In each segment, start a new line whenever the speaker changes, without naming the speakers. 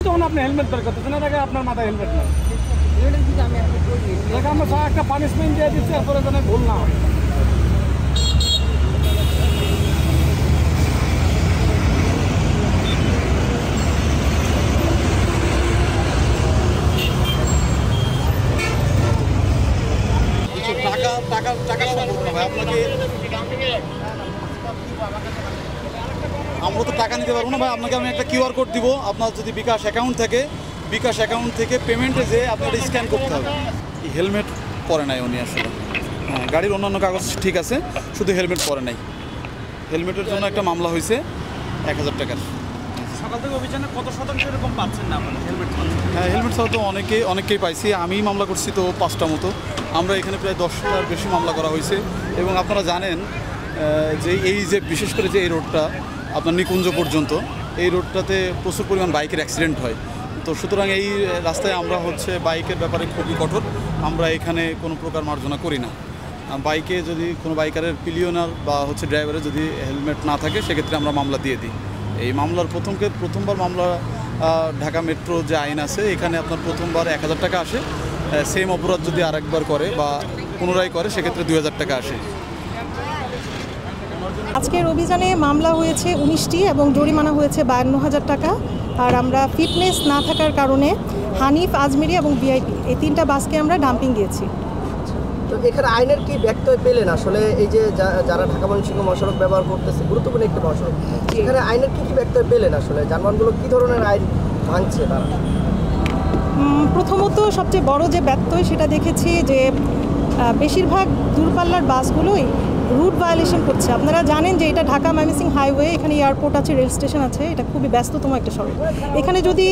তখন আপনি হেলমেট বের করতেছেন, এটাকে আপনার মাথায় হেলমেট নেই, আমরা একটা পানিশমেন্ট দিয়ে দিচ্ছি, এরপরে যেন ভুল না হয়।
আমরা তো টাকা নিতে পারবো না ভাই, আপনাকে আমি একটা কিউআর কোড দিব, আপনার যদি বিকাশ অ্যাকাউন্ট থাকে বিকাশ অ্যাকাউন্ট থেকে পেমেন্টে যে আপনার স্ক্যান করতে হবে। হেলমেট পরে নাই উনি আসলে, হ্যাঁ গাড়ির অন্যান্য কাগজ ঠিক আছে, শুধু হেলমেট পরে নাই। হেলমেটের জন্য একটা মামলা হয়েছে 1000 টাকার।
সকাল থেকে অভিযানে কত শতাংশ এরকম পাচ্ছেন না হেলমেট?
হ্যাঁ হেলমেট ছাড়া তো অনেকেই পাইছি, আমি মামলা করছি তো 5টা মতো, আমরা এখানে প্রায় 10টার বেশি মামলা করা হয়েছে। এবং আপনারা জানেন যে এই যে বিশেষ করে যে এই রোডটা আপনার নিকুঞ্জ পর্যন্ত, এই রোডটাতে প্রচুর পরিমাণ বাইকের অ্যাক্সিডেন্ট হয়। তো সুতরাং এই রাস্তায় আমরা বাইকের ব্যাপারে খুবই কঠোর, আমরা এখানে কোনো প্রকার মার্জনা করি না। বাইকে যদি কোনো বাইকারের পিলিয়নার বা ড্রাইভারের যদি হেলমেট না থাকে সেক্ষেত্রে আমরা মামলা দিয়ে দিই। এই মামলার প্রথমবার মামলা ঢাকা মেট্রো যে আইন আছে এখানে আপনার প্রথমবার 1000 টাকা আসে, সেম অপরাধ যদি আরেকবার করে বা পুনরায় করে সেক্ষেত্রে 2000 টাকা আসে।
আজকের অভিযানে মামলা হয়েছে 19টি এবং জরিমানা হয়েছে 52,000 টাকা। আর আমরা ফিটনেস না থাকার কারণে হানিফ, আজমেরি এবং ভিআইপি এই 3টা বাসকে আমরা ডাম্পিং দিয়েছি।
তো এখানে আইনের কি ব্যত্যয় পেলেন আসলে? এই যে যারা ঢাকা ময়মনসিংহ মহাসড়ক ব্যবহার করতেছে, গুরুত্বপূর্ণ একটি মহাসড়ক, এখানে আইনের কি ব্যত্যয় পেলেন আসলে? যানবাহনগুলো কী ধরনের আইন ভাঙছে তারা?
প্রথমত সবচেয়ে বড় যে ব্যত্যয় সেটা দেখেছি যে বেশিরভাগ দূরপাল্লার বাসগুলোই রুট ভায়োলেশন করছে। আপনারা জানেন যে এটা ঢাকা ময়মনসিংহ হাইওয়ে, এখানে এয়ারপোর্ট আছে, রেল স্টেশন আছে, এটা খুবই ব্যস্ততম একটা সড়ক। এখানে যদি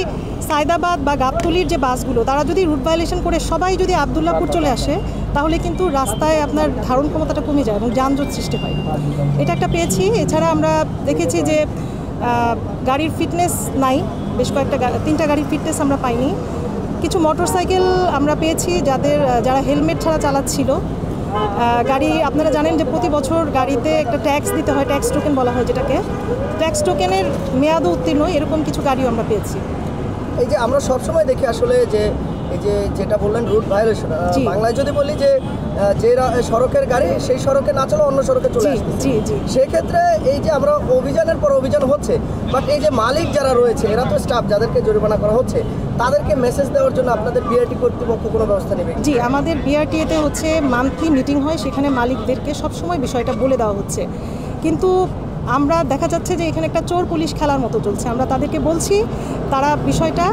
সায়দাবাদ বা গাবতলীর যে বাসগুলো তারা যদি রুট ভায়োলেশন করে সবাই যদি আবদুল্লাহপুর চলে আসে, তাহলে কিন্তু রাস্তায় আপনার ধারণ ক্ষমতাটা কমে যায় এবং যানজট সৃষ্টি হয়। এটা একটা পেয়েছি। এছাড়া আমরা দেখেছি যে গাড়ির ফিটনেস নাই, বেশ কয়েকটা 3টা গাড়ির ফিটনেস আমরা পাইনি। কিছু মোটরসাইকেল আমরা পেয়েছি যারা হেলমেট ছাড়া চালাচ্ছিল গাড়ি। আপনারা জানেন যে প্রতি বছর গাড়িতে একটা ট্যাক্স দিতে হয়, ট্যাক্স টোকেন বলা হয় যেটাকে, ট্যাক্স টোকেনের মেয়াদও উত্তীর্ণ, এরকম কিছু গাড়িও আমরা পেয়েছি।
এই যে আমরা সবসময় দেখি আসলে যে এই যেটা বললেন রুট ভায়োলেশন, বাংলায় যদি বলি যে সড়কের গাড়ি সেই সড়কে না চলে অন্য সড়কে চলে আসে, সেক্ষেত্রে এই যে আমরা অভিযানের পর অভিযান হচ্ছে, বাট এই যে মালিক যারা রয়েছে এরা তো স্টাফ, যাদেরকে জরিমানা করা হচ্ছে, তাদেরকে মেসেজ দেওয়ার জন্য আপনাদের বিআরটি কর্তৃপক্ষ কোনো ব্যবস্থা নেবে?
জি, আমাদের বিআরটিএতে মান্থলি মিটিং হয়, সেখানে মালিকদেরকে সবসময় বিষয়টা বলে দেওয়া হচ্ছে। কিন্তু আমরা দেখা যাচ্ছে যে এখানে একটা চোর পুলিশ খেলার মতো চলছে। আমরা তাদেরকে বলছি, তারা বিষয়টা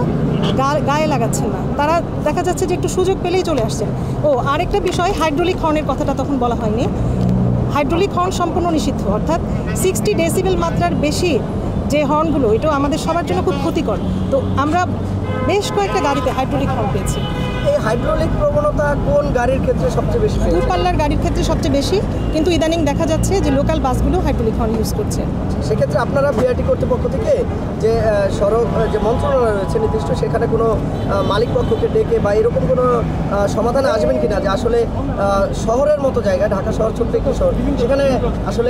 গায়ে লাগাচ্ছেন না, তারা দেখা যাচ্ছে যে একটু সুযোগ পেলেই চলে আসছেন। আরেকটা বিষয়, হাইড্রোলিক হর্নের কথাটা তখন বলা হয়নি। হাইড্রোলিক হর্ন সম্পূর্ণ নিষিদ্ধ, অর্থাৎ 60 ডেসিবেল মাত্রার বেশি যে হর্নগুলো, এটাও আমাদের সবার জন্য খুব ক্ষতিকর। তো আমরা বেশ কয়েকটা গাড়িতে হাইড্রোলিক হর্ন পেয়েছি।
এই হাইড্রোলিক প্রবণতা কোন গাড়ির ক্ষেত্রে সবচেয়ে বেশি?
দূরপাল্লার গাড়ির ক্ষেত্রে সবচেয়ে বেশি, কিন্তু ইদানিং দেখা যাচ্ছে যে লোকাল বাসগুলো হাইড্রোলিক হর্ন ইউজ করছে।
সেক্ষেত্রে আপনারা বিআরটি কর্তৃপক্ষ থেকে যে সড়ক যে মন্ত্রণালয় রয়েছে নির্দিষ্ট, সেখানে কোনো মালিক পক্ষকে ডেকে বা এরকম কোনো সমাধানে আসবেন কিনা যে আসলে শহরের মতো জায়গায়, ঢাকা শহর ছোট্ট একটি শহর, সেখানে আসলে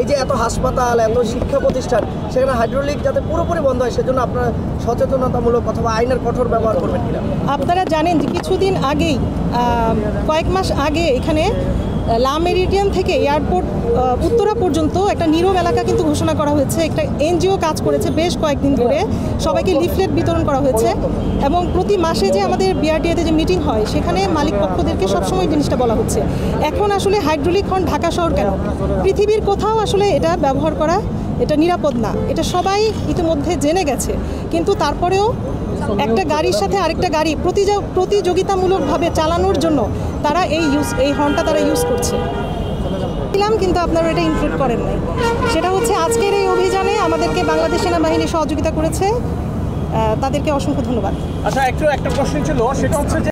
এই যে এত হাসপাতাল, এত শিক্ষা প্রতিষ্ঠান, সেখানে হাইড্রোলিক যাতে পুরোপুরি বন্ধ হয় সেজন্য আপনারা সচেতনতামূলক অথবা আইনের কঠোর ব্যবহার করবেন কিনা?
আপনারা জানেন যে কিছুদিন আগেই, কয়েক মাস আগে এখানে লা মেরিডিয়ান থেকে এয়ারপোর্ট উত্তরা পর্যন্ত একটা নীরব এলাকা কিন্তু ঘোষণা করা হয়েছে। একটা এনজিও কাজ করেছে বেশ কয়েকদিন ধরে, সবাইকে লিফলেট বিতরণ করা হয়েছে। এবং প্রতি মাসে যে আমাদের বিআরটিএতে যে মিটিং হয় সেখানে মালিক পক্ষদেরকে সবসময় জিনিসটা বলা হচ্ছে। এখন আসলে হাইড্রোলিক হর্ন ঢাকা শহর কেন, পৃথিবীর কোথাও আসলে এটা ব্যবহার করা এটা নিরাপদ না, এটা সবাই ইতিমধ্যে জেনে গেছে। কিন্তু তারপরেও একটা গাড়ির সাথে আরেকটা গাড়ি প্রতিযোগিতামূলকভাবে চালানোর জন্য তারা এই হর্নটা তারা ইউজ করছে। কিন্তু আপনারা এটা ইনক্লুড করেন নাই। সেটা হচ্ছে আজকের এই অভিযানে আমাদেরকে বাংলাদেশ সেনাবাহিনী সহযোগিতা করেছে, তাদেরকে অসংখ্য ধন্যবাদ।
আচ্ছা, একটা প্রশ্ন ছিল, সেটা হচ্ছে যে